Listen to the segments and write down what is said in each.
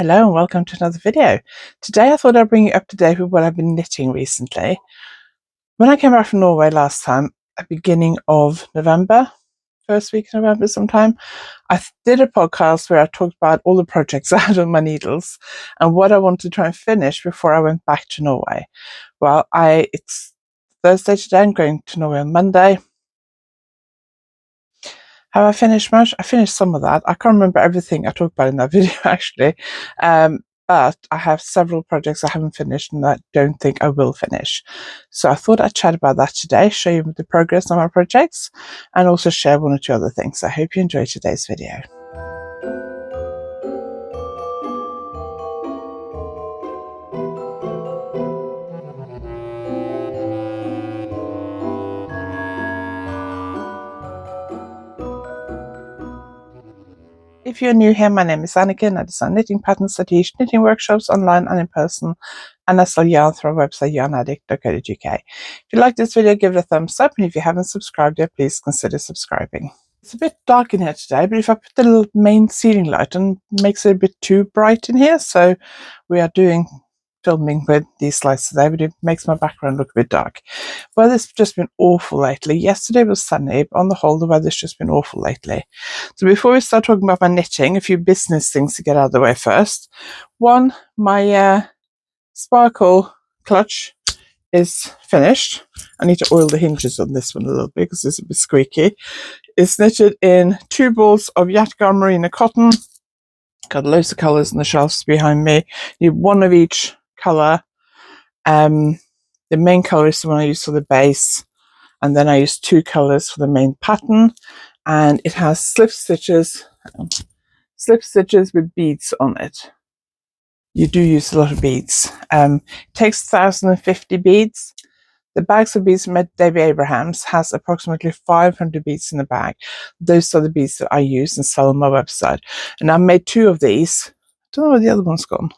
Hello and welcome to another video. Today I thought I'd bring you up to date with what I've been knitting recently. When I came back from Norway last time, at the beginning of November, first week of November sometime, I did a podcast where I talked about all the projects I had on my needles and what I wanted to try and finish before I went back to Norway. Well, it's Thursday today, I'm going to Norway on Monday. Have I finished much? I finished some of that. I can't remember everything I talked about in that video actually. But I have several projects I haven't finished and I don't think I will finish. So I thought I'd chat about that today, show you the progress on my projects and also share one or two other things. I hope you enjoy today's video. If you're new here, my name is Anniken. I design knitting patterns, I teach knitting workshops online and in person, and I sell yarn through our website YarnAddict.co.uk. If you like this video, give it a thumbs up, and if you haven't subscribed yet, please consider subscribing. It's a bit dark in here today, but if I put the little main ceiling light on, it makes it a bit too bright in here, so we are filming with these lights today, but it makes my background look a bit dark. Weather's just been awful lately. Yesterday was sunny, but on the whole, the weather's just been awful lately. So before we start talking about my knitting, a few business things to get out of the way first. One, my sparkle clutch is finished. I need to oil the hinges on this one a little bit because it's a bit squeaky. It's knitted in 2 balls of Yatgar Merino cotton. Got loads of colours on the shelves behind me. You need one of each colour. The main colour is the one I use for the base, and then I use 2 colours for the main pattern, and it has slip stitches with beads on it. You do use a lot of beads. It takes 1,050 beads. The bags of beads from David Abrahams has approximately 500 beads in the bag. Those are the beads that I use and sell on my website. And I made 2 of these. I don't know where the other one's gone.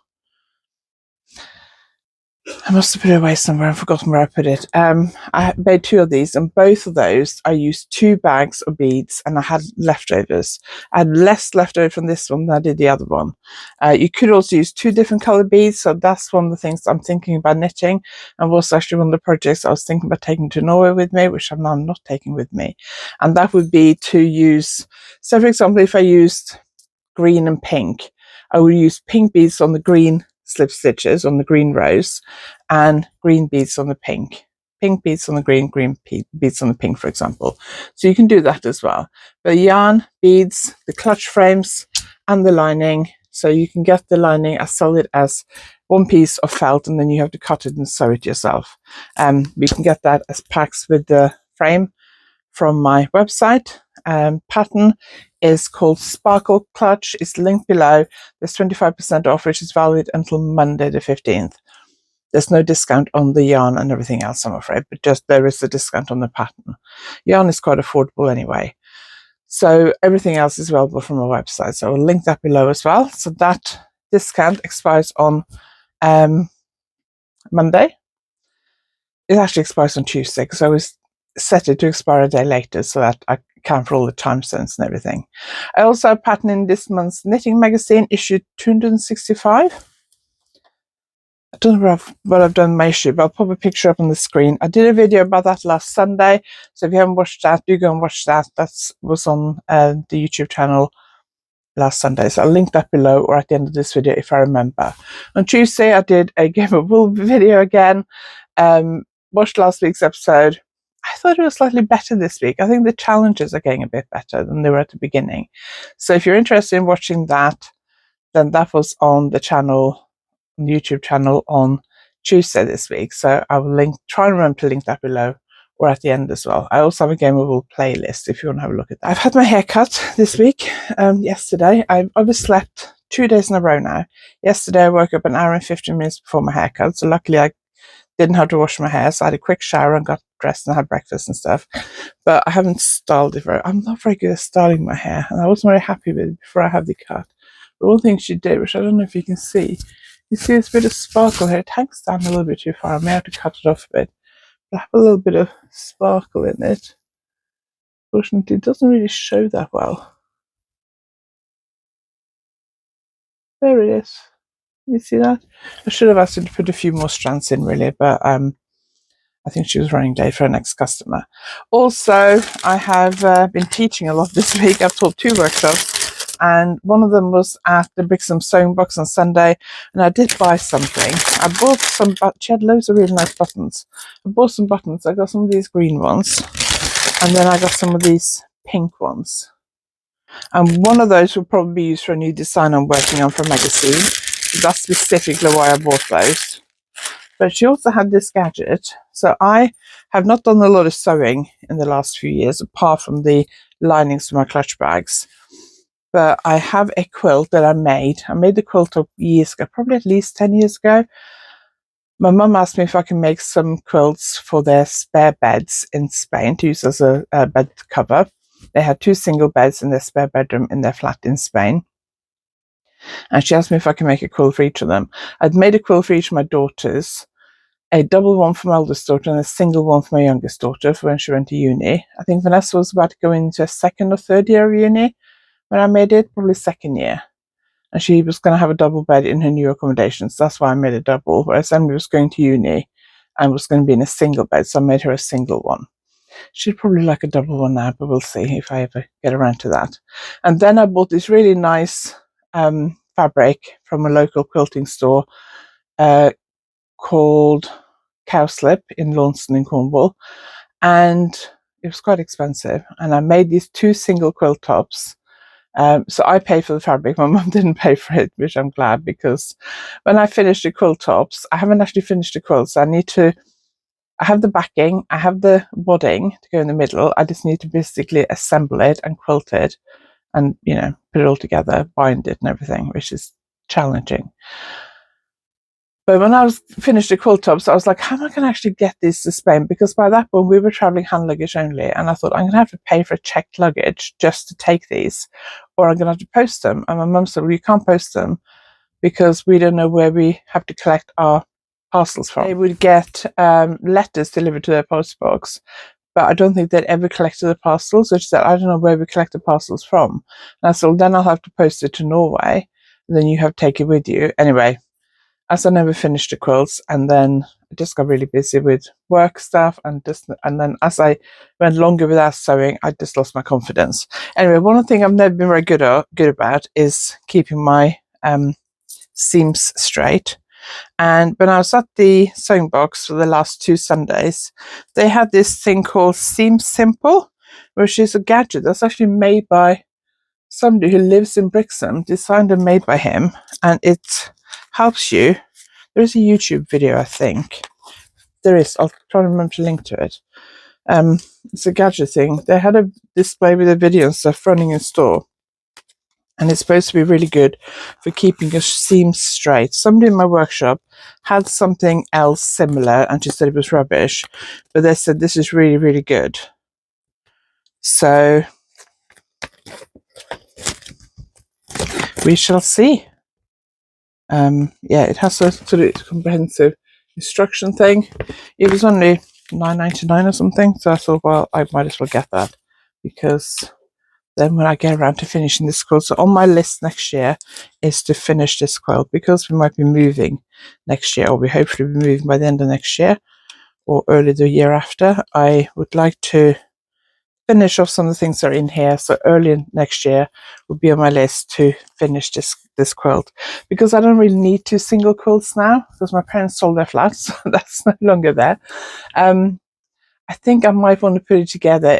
I must have put it away somewhere. I've forgotten where I put it. I made 2 of these, and both of those I used 2 bags of beads, and I had leftovers. I had less leftover from this one than I did the other one. You could also use 2 different colour beads, so that's one of the things I'm thinking about knitting, and was actually one of the projects I was thinking about taking to Norway with me, which I'm now not taking with me. And that would be to use, so for example, if I used green and pink, I would use pink beads on the green slip stitches on the green rows and green beads on the pink beads on the green beads on the pink, for example. So you can do that as well. The yarn, beads, the clutch frames and the lining. So you can get the lining, I sell it as one piece of felt and then you have to cut it and sew it yourself. You can get that as packs with the frame from my website. Pattern is called Sparkle Clutch. It's linked below. There's 25% off, which is valid until Monday the 15th. There's no discount on the yarn and everything else, I'm afraid, but just there is a discount on the pattern. Yarn is quite affordable anyway. So everything else is available from our website. So I'll link that below as well. So that discount expires on Monday. It actually expires on Tuesday because I was set it to expire a day later so that I account for all the time zones and everything. I also have a pattern in this month's knitting magazine, issue 265. I don't know what I've done in my issue, but I'll pop a picture up on the screen. I did a video about that last Sunday, so if you haven't watched that, do go and watch that. That was on the YouTube channel last Sunday, so I'll link that below or at the end of this video if I remember. On Tuesday, I did a Game of Wool video again. Watched last week's episode. I thought it was slightly better this week. I think the challenges are getting a bit better than they were at the beginning. So if you're interested in watching that, then that was on the channel, on the YouTube channel on Tuesday this week. So I will try and remember to link that below or at the end as well. I also have a Game of Wool playlist if you want to have a look at that. I've had my hair cut this week, yesterday. I've overslept 2 days in a row now. Yesterday I woke up an hour and 15 minutes before my haircut, so luckily I didn't have to wash my hair, so I had a quick shower and got dressed and had breakfast and stuff. But I haven't styled it I'm not very good at styling my hair, and I wasn't very happy with it before I had the cut. But one thing she did, which I don't know if you can see, you see this bit of sparkle here. It hangs down a little bit too far. I may have to cut it off a bit. But I have a little bit of sparkle in it. Fortunately, it doesn't really show that well. There it is. You see that? I should have asked her to put a few more strands in really, but I think she was running late for her next customer. Also, I have been teaching a lot this week. I've taught 2 workshops, and one of them was at the Brixham Sewing Box on Sunday, and I did buy something. I bought some, she had loads of really nice buttons. I bought some buttons. I got some of these green ones, and then I got some of these pink ones. And one of those will probably be used for a new design I'm working on for a magazine. That's specifically why I bought those. But she also had this gadget. So I have not done a lot of sewing in the last few years, apart from the linings for my clutch bags. But I have a quilt that I made. I made the quilt up years ago, probably at least 10 years ago. My mum asked me if I can make some quilts for their spare beds in Spain to use as a bed cover. They had 2 single beds in their spare bedroom in their flat in Spain. And she asked me if I can make a quilt for each of them. I'd made a quilt for each of my daughters, a double one for my oldest daughter and a single one for my youngest daughter for when she went to uni. I think Vanessa was about to go into a 2nd or 3rd year of uni when I made it, probably 2nd year. And she was going to have a double bed in her new accommodation, so that's why I made a double, whereas Emily was going to uni and was going to be in a single bed, so I made her a single one. She'd probably like a double one now, but we'll see if I ever get around to that. And then I bought this really nice fabric from a local quilting store called Cowslip in Launceston in Cornwall, and it was quite expensive. And I made these 2 single quilt tops. So I paid for the fabric. My mum didn't pay for it, which I'm glad, because when I finished the quilt tops, I haven't actually finished the quilt, so I have the backing, I have the wadding to go in the middle. I just need to basically assemble it and quilt it and, put it all together, bind it and everything, which is challenging. But when I was finished the quilt tops, I was like, how am I going to actually get these to Spain? Because by that point, we were traveling hand luggage only. And I thought, I'm going to have to pay for checked luggage just to take these, or I'm going to have to post them. And my mum said, well, you can't post them because we don't know where we have to collect our parcels from. They would get letters delivered to their post box, but I don't think they'd ever collected the parcels. So she said, I don't know where we collect the parcels from. And I said, well, then I'll have to post it to Norway. And then you have to take it with you. Anyway, as I never finished the quilts, and then I just got really busy with work stuff, and then as I went longer without sewing, I just lost my confidence. Anyway, one thing I've never been very good about is keeping my seams straight. And when I was at the sewing box for the last 2 Sundays, they had this thing called Seam Simple, which is a gadget that's actually made by somebody who lives in Brixham, designed and made by him, and it helps you. There is a YouTube video, I think. There is. I'll try to remember to link to it. It's a gadget thing. They had a display with a video and stuff running in store, and it's supposed to be really good for keeping your seams straight. Somebody in my workshop had something else similar, and she said it was rubbish, but they said this is really, really good. So we shall see. Yeah, it has a sort of comprehensive instruction thing. It was only $9.99 or something, so I thought, well, I might as well get that, because then when I get around to finishing this quilt, so on my list next year is to finish this quilt, because we might be moving next year, or we hopefully be moving by the end of next year or early the year after. I would like to finish off some of the things that are in here, so early next year will be on my list to finish this quilt, because I don't really need 2 single quilts now, because my parents sold their flats, so that's no longer there. I think I might want to put it together,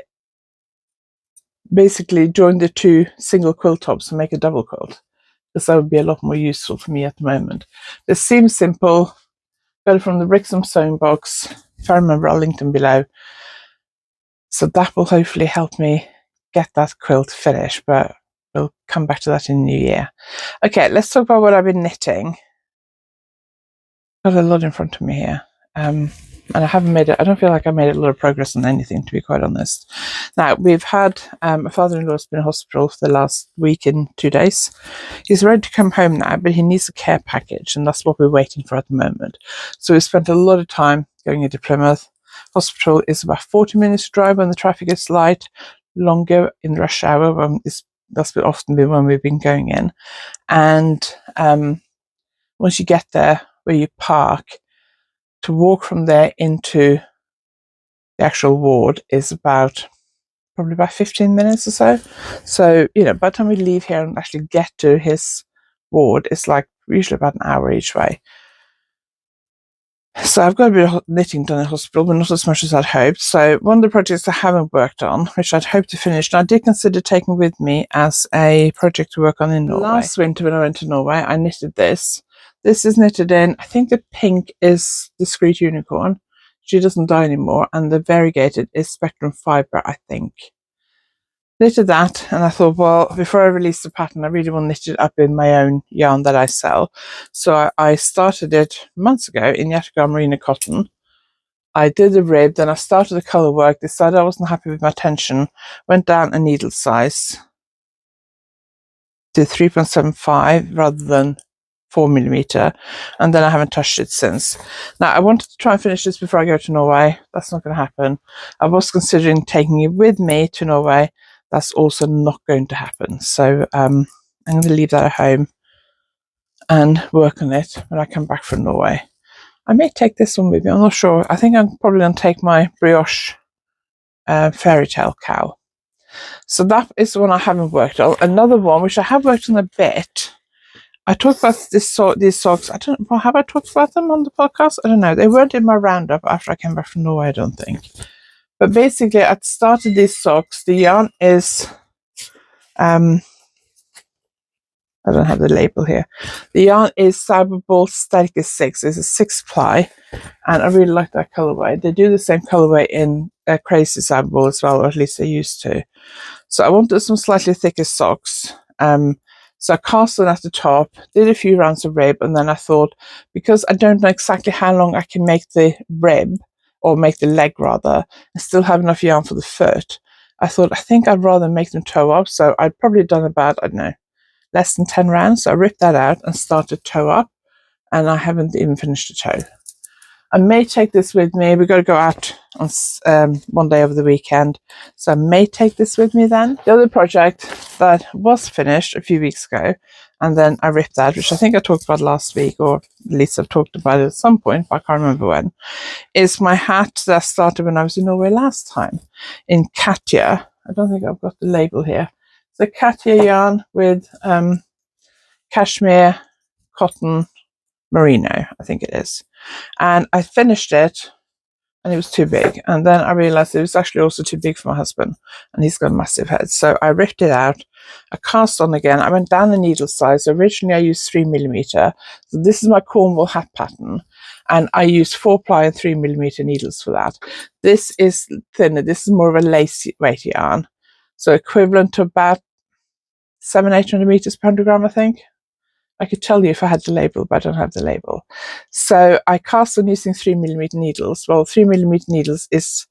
basically join the 2 single quilt tops and make a double quilt, because that would be a lot more useful for me at the moment. This seems simple. Got it from the Brixham Sewing Box. If I remember, I'll link them below. So that will hopefully help me get that quilt finished, but we'll come back to that in the new year. Okay, let's talk about what I've been knitting. Got a lot in front of me here. And I haven't made it, I don't feel like I made a lot of progress on anything, to be quite honest. Now, we've had, my father-in-law's been in hospital for the last week and 2 days. He's ready to come home now, but he needs a care package, and that's what we're waiting for at the moment. So we spent a lot of time going into Plymouth. Hospital is about 40 minutes drive when the traffic is light, longer in rush hour. That's often been when we've been going in. And once you get there where you park, to walk from there into the actual ward is probably about 15 minutes or so. So, you know, by the time we leave here and actually get to his ward, it's like usually about an hour each way. So I've got a bit of knitting done in hospital, but not as much as I'd hoped. So one of the projects I haven't worked on, which I'd hoped to finish, and I did consider taking with me as a project to work on in Norway. Last winter when I went to Norway, I knitted this. This is knitted in, I think the pink is Discreet Unicorn. She doesn't die anymore. And the variegated is Spectrum Fibre, I think. Knitted that, and I thought, well, before I release the pattern, I really want to knit it up in my own yarn that I sell. So I started it months ago in Yatagara Merino cotton. I did the rib, then I started the colour work, decided I wasn't happy with my tension, went down a needle size to 3.75 rather than 4mm, and then I haven't touched it since. Now I wanted to try and finish this before I go to Norway. That's not going to happen. I was considering taking it with me to Norway. That's also not going to happen. So I'm going to leave that at home and work on it when I come back from Norway. I may take this one with me, I'm not sure. I think I'm probably going to take my brioche fairy tale cow. So that is the one I haven't worked on. Another one which I have worked on a bit. I talked about these socks. I don't know, have I talked about them on the podcast? I don't know. They weren't in my roundup after I came back from Norway, I don't think. But basically, I started these socks. The yarn is, I don't have the label here. The yarn is Cyberball Sterke 6. It's a 6-ply, and I really like that colorway. They do the same colorway in Crazy Cyberball as well, or at least they used to. So I wanted some slightly thicker socks. So I cast on at the top, did a few rounds of rib, and then I thought, because I don't know exactly how long I can make the rib, or make the leg rather, and still have enough yarn for the foot, I thought, I think I'd rather make them toe up. So I'd probably done about, I don't know, less than 10 rounds. So I ripped that out and started toe up, and I haven't even finished the toe. I may take this with me. We've got to go out on one day over the weekend, so I may take this with me then. The other project that was finished a few weeks ago, and then I ripped that, which I think I talked about last week, or at least I've talked about it at some point, but I can't remember when, is my hat that I started when I was in Norway last time, in Katja. I don't think I've got the label here. It's a Katja yarn with cashmere, cotton, merino, I think it is. And I finished it, and it was too big. And then I realized it was actually also too big for my husband, and he's got a massive head. So I ripped it out. I cast on again. I went down the needle size. Originally, I used 3mm. So this is my Cornwall hat pattern, and I used 4-ply and 3mm needles for that. This is thinner. This is more of a lace weight yarn. So equivalent to about 700-800 meters per 100 gram, I think. I could tell you if I had the label, but I don't have the label. So I cast on using 3mm needles. Well, 3mm needles is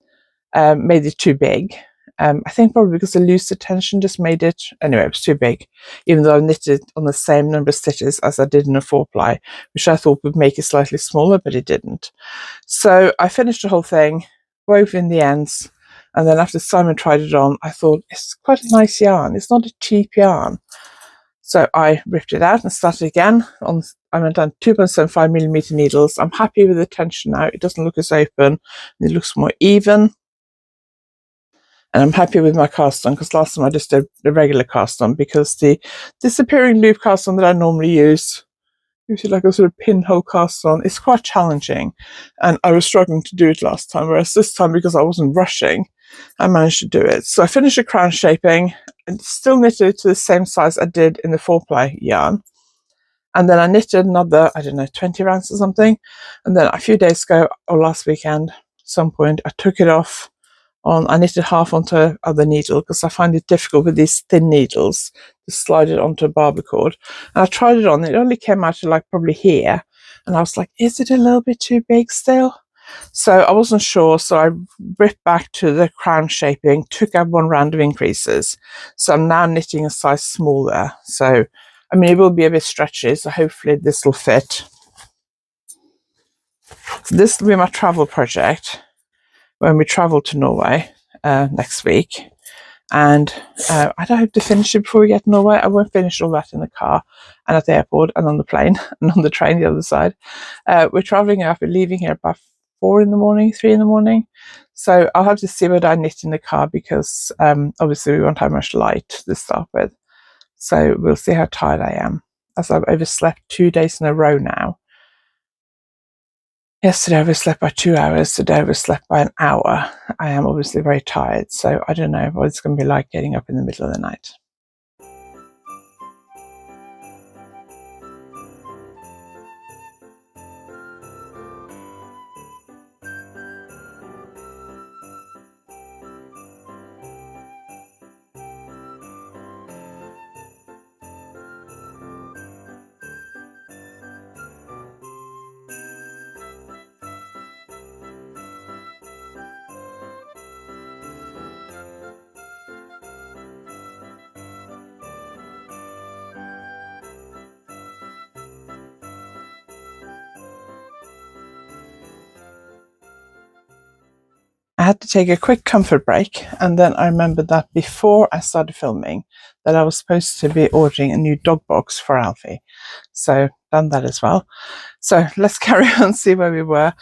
made it too big. I think probably because the looser tension just made it, anyway, it was too big, even though I knitted on the same number of stitches as I did in a 4-ply, which I thought would make it slightly smaller, but it didn't. So I finished the whole thing, wove in the ends, and then after Simon tried it on, I thought, it's quite a nice yarn. It's not a cheap yarn. So I ripped it out and started again. I went on 2.75mm needles. I'm happy with the tension now. It doesn't look as open. It looks more even. And I'm happy with my cast on, because last time I just did the regular cast on, because the disappearing loop cast on that I normally use, usually like a sort of pinhole cast on, is quite challenging. And I was struggling to do it last time, whereas this time, because I wasn't rushing, I managed to do it. So I finished the crown shaping and still knitted to the same size I did in the 4-ply yarn. And then I knitted another, I don't know, 20 rounds or something. And then a few days ago, or last weekend, at some point, I took it off. I knitted half onto other needle, because I find it difficult with these thin needles to slide it onto a barber cord. And I tried it on. It only came out to like probably here. And I was like, is it a little bit too big still? So I wasn't sure, so I ripped back to the crown shaping, took out 1 round of increases. So I'm now knitting a size smaller. So, I mean, it will be a bit stretchy, so hopefully this will fit. So this will be my travel project when we travel to Norway next week. And I don't hope to finish it before we get to Norway. I won't finish all that in the car and at the airport and on the plane and on the train the other side. We're travelling up. We're leaving here about 4 in the morning, 3 in the morning. So I'll have to see what I knit in the car because obviously we won't have much light to start with. So we'll see how tired I am, as I've overslept 2 days in a row now. Yesterday I overslept by 2 hours, today I overslept by an hour. I am obviously very tired, so I don't know what it's going to be like getting up in the middle of the night. I had to take a quick comfort break, and then I remembered that before I started filming that I was supposed to be ordering a new dog box for Alfie. So done that as well. So let's carry on and see where we were.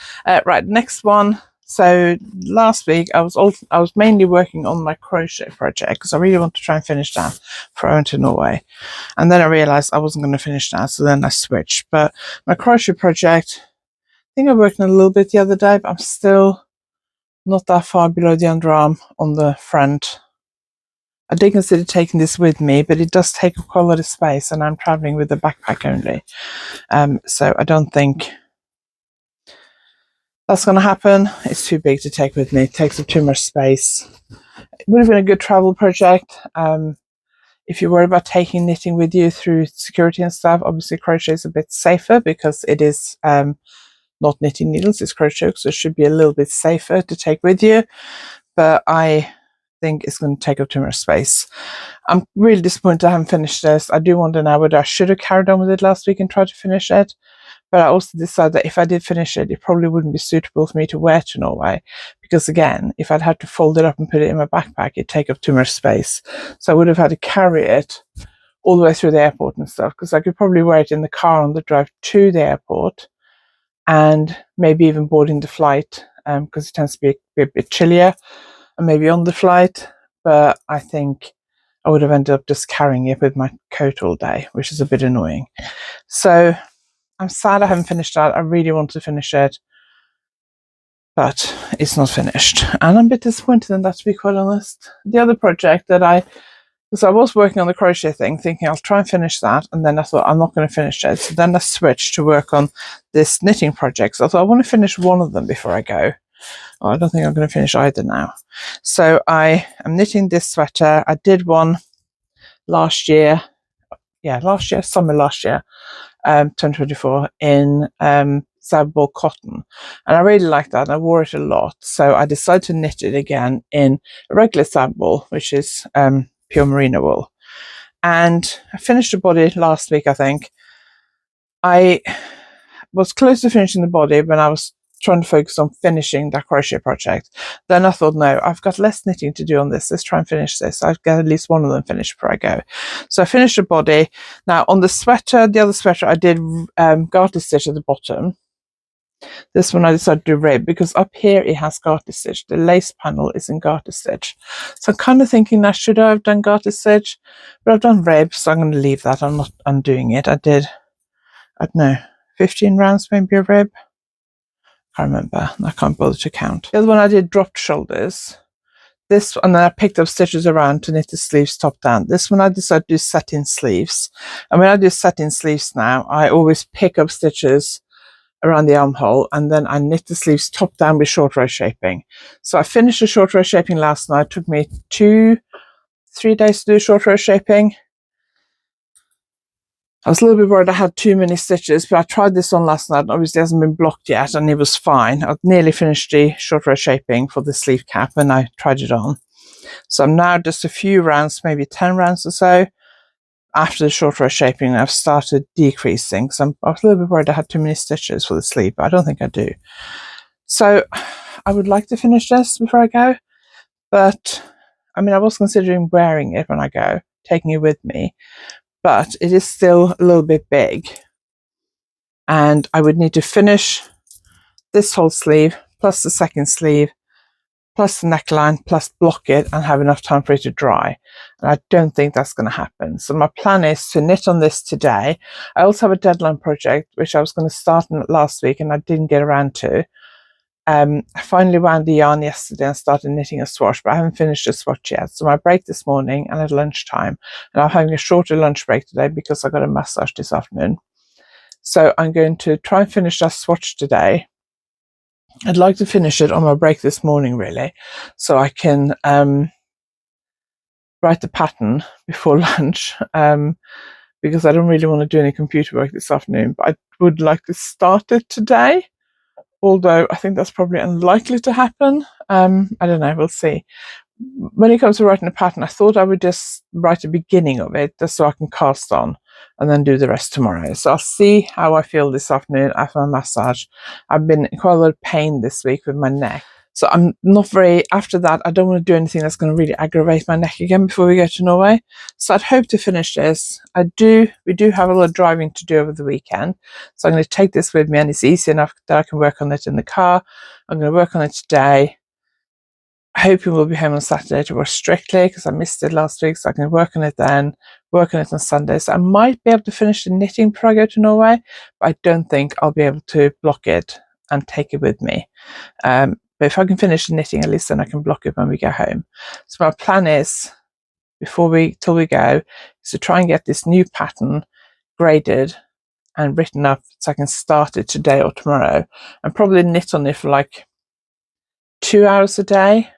Right, next one. So last week I was mainly working on my crochet project because I really want to try and finish that before I went to Norway. And then I realized I wasn't going to finish that, so then I switched. But my crochet project, I think I worked on a little bit the other day, but I'm still not that far below the underarm on the front. I did consider taking this with me, but it does take quite a lot of space, and I'm traveling with a backpack only. So I don't think that's going to happen. It's too big to take with me. It takes up too much space. It would have been a good travel project. If you're worried about taking knitting with you through security and stuff, obviously crochet is a bit safer because it is not knitting needles, it's crochet, so it should be a little bit safer to take with you. But I think it's going to take up too much space. I'm really disappointed I haven't finished this. I do wonder now whether I should have carried on with it last week and tried to finish it. But I also decided that if I did finish it, it probably wouldn't be suitable for me to wear to Norway. Because again, if I'd had to fold it up and put it in my backpack, it'd take up too much space. So I would have had to carry it all the way through the airport and stuff, because I could probably wear it in the car on the drive to the airport and maybe even boarding the flight, because it tends to be a bit chillier, and maybe on the flight. But I think I would have ended up just carrying it with my coat all day, which is a bit annoying. So I'm sad I haven't finished that. I really want to finish it, but it's not finished. And I'm a bit disappointed in that, to be quite honest. The other project that because I was working on the crochet thing, thinking I'll try and finish that, and then I thought I'm not going to finish it. So then I switched to work on this knitting project. So I thought I want to finish one of them before I go. Oh, I don't think I'm going to finish either now. So I am knitting this sweater. I did one last year. Yeah, summer last year, 2024, in Sabble cotton, and I really liked that and I wore it a lot, so I decided to knit it again in a regular Sabble, which is pure merino wool. And I finished the body last week. I think I was close to finishing the body when I was trying to focus on finishing that crochet project. Then I thought, no, I've got less knitting to do on this. Let's try and finish this. I've got at least one of them finished before I go. So I finished the body. Now on the sweater, the other sweater, I did garter stitch at the bottom. This one I decided to do rib because up here it has garter stitch. The lace panel is in garter stitch. So I'm kind of thinking that should I have done garter stitch, but I've done rib, so I'm going to leave that. I'm not undoing it. I did, I don't know, 15 rounds maybe of rib. I can't remember. I can't bother to count. The other one I did dropped shoulders. This, and then I picked up stitches around to knit the sleeves top down. This one I decided to do satin sleeves. And when I do satin sleeves now, I always pick up stitches around the armhole and then I knit the sleeves top down with short row shaping. So I finished the short row shaping last night. It took me 2-3 days to do short row shaping. I was a little bit worried I had too many stitches, but I tried this on last night and obviously it hasn't been blocked yet and it was fine. I'd nearly finished the short row shaping for the sleeve cap and I tried it on. So I'm now just a few rounds, maybe 10 rounds or so. After the short row shaping, I've started decreasing. So I was a little bit worried I had too many stitches for the sleeve, but I don't think I do. So I would like to finish this before I go, but I mean, I was considering wearing it when I go, taking it with me, but it is still a little bit big. And I would need to finish this whole sleeve, plus the second sleeve, plus the neckline, plus block it and have enough time for it to dry. And I don't think that's going to happen. So my plan is to knit on this today. I also have a deadline project, which I was going to start on last week and I didn't get around to. I finally wound the yarn yesterday and started knitting a swatch, but I haven't finished the swatch yet. So my break this morning and at lunchtime, and I'm having a shorter lunch break today because I got a massage this afternoon. So I'm going to try and finish that swatch today. I'd like to finish it on my break this morning, really, so I can write the pattern before lunch, because I don't really want to do any computer work this afternoon, but I would like to start it today, although I think that's probably unlikely to happen. I don't know, we'll see. When it comes to writing a pattern, I thought I would just write the beginning of it just so I can cast on and then do the rest tomorrow. So I'll see how I feel this afternoon after my massage. I've been in quite a lot of pain this week with my neck. So I'm not very, after that, I don't want to do anything that's going to really aggravate my neck again before we go to Norway. So I'd hope to finish this. We do have a lot of driving to do over the weekend. So I'm going to take this with me and it's easy enough that I can work on it in the car. I'm going to work on it today. Hoping we'll be home on Saturday to work strictly because I missed it last week, so I can work on it then, work on it on Sunday. So I might be able to finish the knitting before I go to Norway, but I don't think I'll be able to block it and take it with me. But if I can finish the knitting, at least then I can block it when we go home. So my plan is, till we go, is to try and get this new pattern graded and written up so I can start it today or tomorrow, and probably knit on it for like 2 hours a day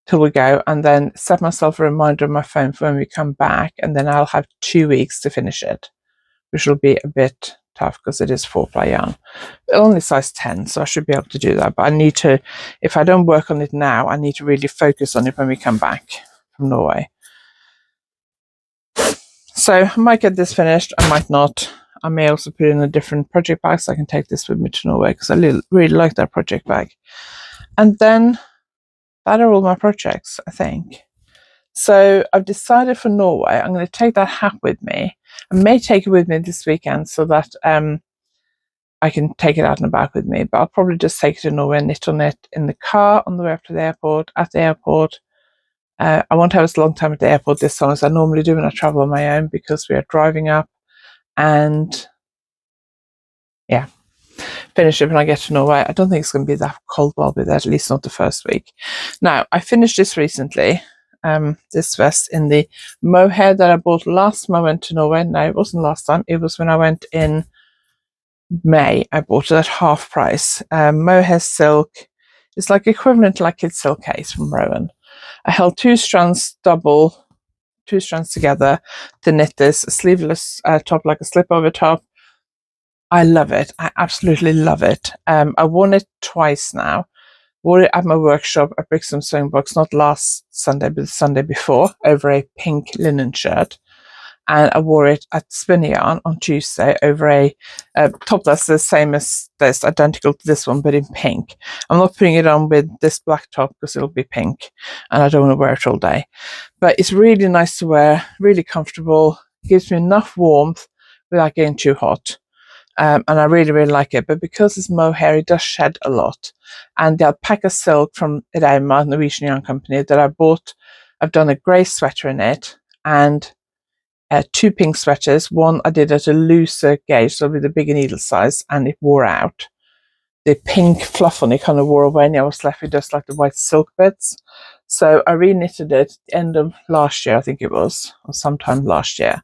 till we go, and then set myself a reminder on my phone for when we come back, and then I'll have 2 weeks to finish it, which will be a bit tough because it is 4-ply yarn. Only size 10, so I should be able to do that, but I need to, if I don't work on it now, I need to really focus on it when we come back from Norway. So I might get this finished, I might not. I may also put it in a different project bag so I can take this with me to Norway because I really like that project bag. And then that are all my projects, I think. So I've decided for Norway, I'm going to take that hat with me. I may take it with me this weekend so that I can take it out and about with me, but I'll probably just take it to Norway and knit on it in the car on the way up to the airport, at the airport. I won't have as long time at the airport this time as I normally do when I travel on my own because we are driving up, and yeah, finish it when I get to Norway. I don't think it's going to be that cold while I'll be there, at least not the first week. Now, I finished this recently, this vest in the mohair that I bought last time I went to Norway. No, it wasn't last time. It was when I went in May. I bought it at half price. Mohair silk. It's like equivalent to like Kid Silk Case from Rowan. I held 2 strands together to knit this, a sleeveless top, like a slip over top. I love it. I absolutely love it. I worn it twice now. Wore it at my workshop at Brixton Sewing Box, not last Sunday, but the Sunday before, over a pink linen shirt. And I wore it at Spinning Yarn on Tuesday over a top that's the same as this, identical to this one, but in pink. I'm not putting it on with this black top because it'll be pink, and I don't want to wear it all day. But it's really nice to wear, really comfortable, gives me enough warmth without getting too hot. And I really, really like it. But because it's mohair, it does shed a lot. And the alpaca silk from Rauma, Norwegian yarn company, that I bought, I've done a grey sweater in it and 2 pink sweaters. One I did at a looser gauge, so with a bigger needle size, and it wore out. The pink fluff on it kind of wore away, and I was left with just like the white silk bits. So I re-knitted it at the end of last year, I think it was, or sometime last year.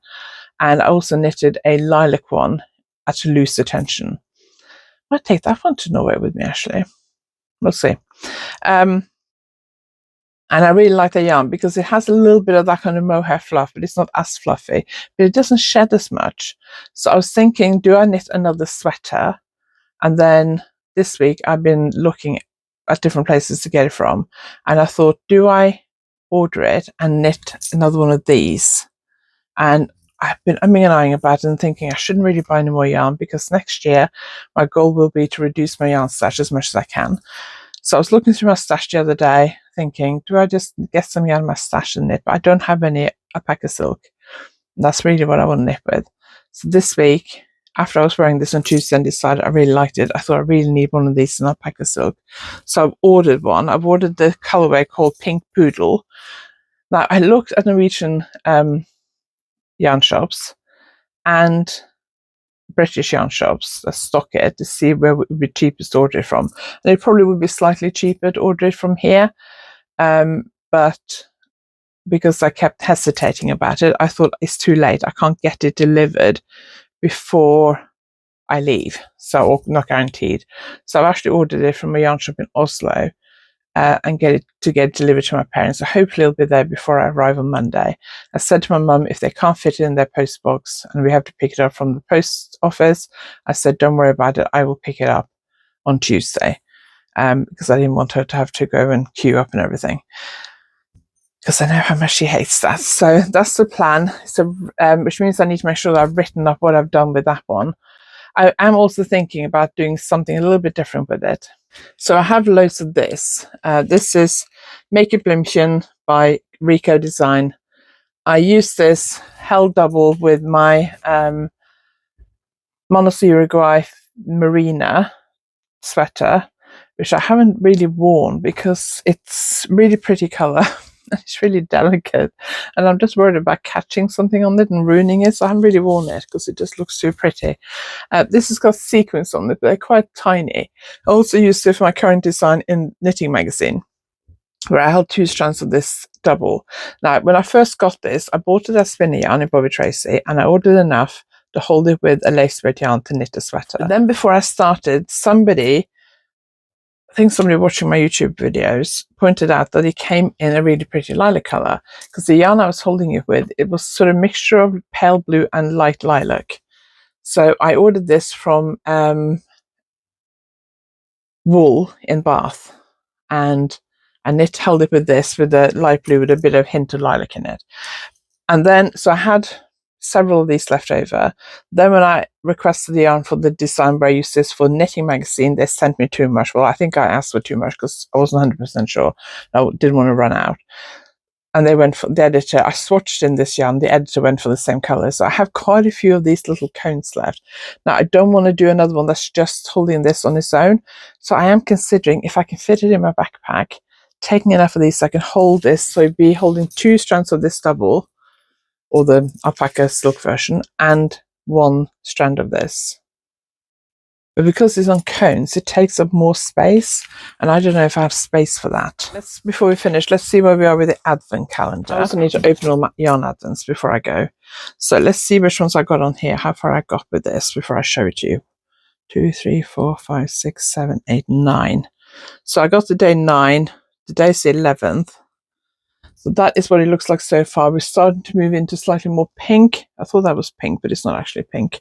And I also knitted a lilac one at a looser tension. I might take that one to Norway with me, actually. We'll see. And I really like the yarn because it has a little bit of that kind of mohair fluff, but it's not as fluffy, but it doesn't shed as much. So I was thinking, do I knit another sweater? And then this week I've been looking at different places to get it from, and I thought, do I order it and knit another one of these? And I've been umming and ahhing about it and thinking I shouldn't really buy any more yarn because next year my goal will be to reduce my yarn stash as much as I can. So I was looking through my stash the other day thinking, do I just get some yarn in my stash and knit? But I don't have any alpaca silk. And that's really what I want to knit with. So this week, after I was wearing this on Tuesday and decided I really liked it, I thought I really need one of these in alpaca silk. So I've ordered one. I've ordered the colorway called Pink Poodle. Now, I looked at Norwegian yarn shops and British yarn shops that stock it to see where would be cheapest to order it from. And it probably would be slightly cheaper to order it from here. But because I kept hesitating about it, I thought it's too late. I can't get it delivered before I leave, so not guaranteed. So I've actually ordered it from a yarn shop in Oslo and get it delivered to my parents. So hopefully it'll be there before I arrive on Monday. I said to my mum, if they can't fit it in their post box and we have to pick it up from the post office, I said, don't worry about it. I will pick it up on Tuesday because I didn't want her to have to go and queue up and everything, because I know how much she hates that. So that's the plan. So, which means I need to make sure that I've written up what I've done with that one. I am also thinking about doing something a little bit different with it. So I have loads of this. This is Make It Blümchen by Rico Design. I use this held double with my Monos Uruguay Marina sweater, which I haven't really worn because it's really pretty colour. It's really delicate and I'm just worried about catching something on it and ruining it, so I haven't really worn it because it just looks too pretty. This has got sequins on it, but they're quite tiny. I also used it for my current design in Knitting Magazine, where I held 2 strands of this double. Now, when I first got this, I bought it as spinning yarn in Bobby Tracy, and I ordered enough to hold it with a lace thread yarn to knit a sweater. But then before I started, I think somebody watching my YouTube videos pointed out that it came in a really pretty lilac color, because the yarn I was holding it with, it was sort of a mixture of pale blue and light lilac. So I ordered this from Wool in Bath, and I held it with this with the light blue with a bit of hint of lilac in it. And then, so I had several of these left over. Then when I requested the yarn for the design where I used this for Knitting Magazine, they sent me too much. Well, I think I asked for too much because I wasn't 100% sure. I didn't want to run out. And they went for the editor. I swatched in this yarn. The editor went for the same color. So I have quite a few of these little cones left. Now, I don't want to do another one that's just holding this on its own. So I am considering if I can fit it in my backpack, taking enough of these so I can hold this. So I'd be holding 2 strands of this double, or the alpaca silk version, and 1 strand of this. But because it's on cones, it takes up more space, and I don't know if I have space for that. Before we finish, let's see where we are with the advent calendar. I also need to open all my yarn advents before I go. So let's see which ones I got on here, how far I got with this before I show it to you. 2, 3, 4, 5, 6, 7, 8, 9. So I got to day 9. Today's the 11th. So that is what it looks like so far. We're starting to move into slightly more pink. I thought that was pink, but it's not actually pink.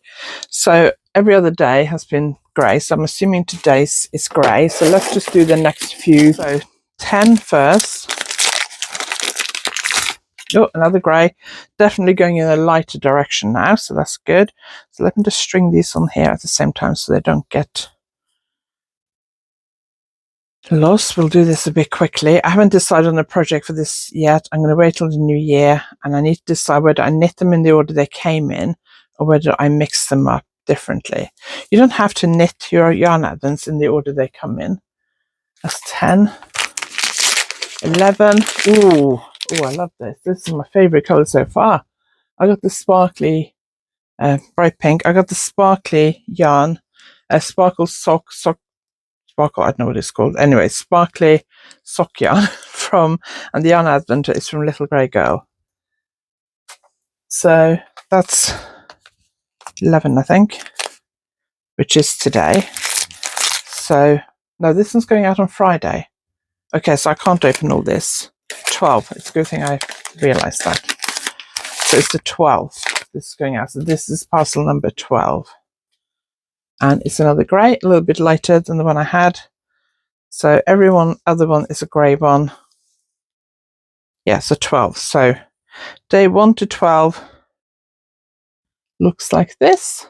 So every other day has been grey. So I'm assuming today's is grey. So let's just do the next few. So 10 first. Oh, another grey. Definitely going in a lighter direction now. So that's good. So let me just string these on here at the same time so they don't get lost. We'll do this a bit quickly. I haven't decided on a project for this yet. I'm going to wait till the new year, and I need to decide whether I knit them in the order they came in or whether I mix them up differently. You don't have to knit your yarn advents in the order they come in. That's 10, 11. Ooh, I love this. This is my favorite color so far. I got the sparkly bright pink. I got the sparkly yarn, sparkle sparkle, I don't know what it's called. Anyway, sparkly sock yarn and the yarn advent is from Little Grey Girl. So that's 11, I think, which is today. So no, this one's going out on Friday. Okay, so I can't open all this. 12. It's a good thing I realized that. So it's the 12th. This is going out. So this is parcel number 12. And it's another grey, a little bit lighter than the one I had. So other one is a grey one. Yeah, so 12. So day 1 to 12 looks like this.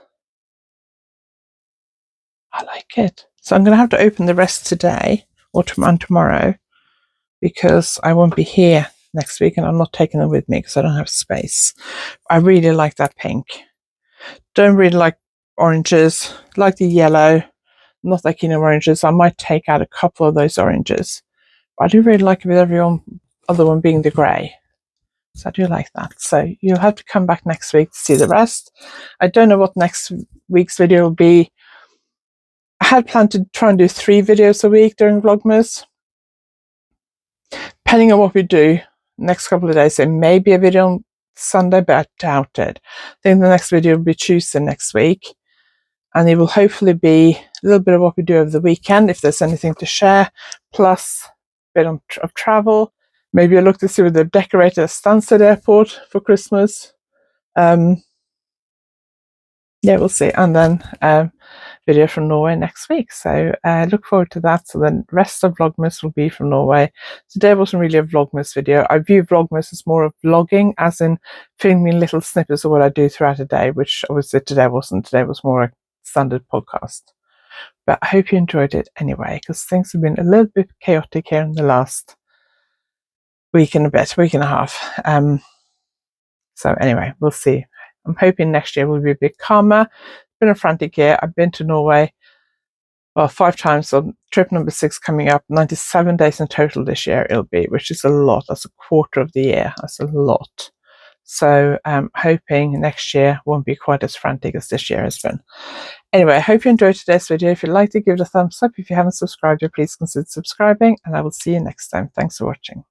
I like it. So I'm going to have to open the rest today or tomorrow. because I won't be here next week and I'm not taking them with me because I don't have space. I really like that pink. Don't really like oranges, like the yellow, not that keen on oranges. I might take out a couple of those oranges. But I do really like it with every other one being the grey. So I do like that. So you'll have to come back next week to see the rest. I don't know what next week's video will be. I had planned to try and do 3 videos a week during Vlogmas. Depending on what we do next couple of days, there may be a video on Sunday, but I doubt it. I think the next video will be Tuesday next week. And it will hopefully be a little bit of what we do over the weekend, if there's anything to share, plus a bit of travel. Maybe I look to see whether they've decorated a Stansted airport for Christmas. Yeah, we'll see. And then video from Norway next week. So look forward to that. So the rest of Vlogmas will be from Norway. Today wasn't really a Vlogmas video. I view Vlogmas as more of vlogging, as in filming little snippets of what I do throughout a day, which obviously today wasn't. Today was more a standard podcast. But I hope you enjoyed it anyway, because things have been a little bit chaotic here in the last week and a half. So anyway, we'll see. I'm hoping next year will be a bit calmer. It's been a frantic year. I've been to Norway, well, 5 times, so trip number 6 coming up. 97 days in total this year it'll be, which is a lot. That's a quarter of the year. That's a lot. So I'm hoping next year won't be quite as frantic as this year has been. Anyway, I hope you enjoyed today's video. If you'd like to give it a thumbs up, if you haven't subscribed yet, please consider subscribing, and I will see you next time. Thanks for watching.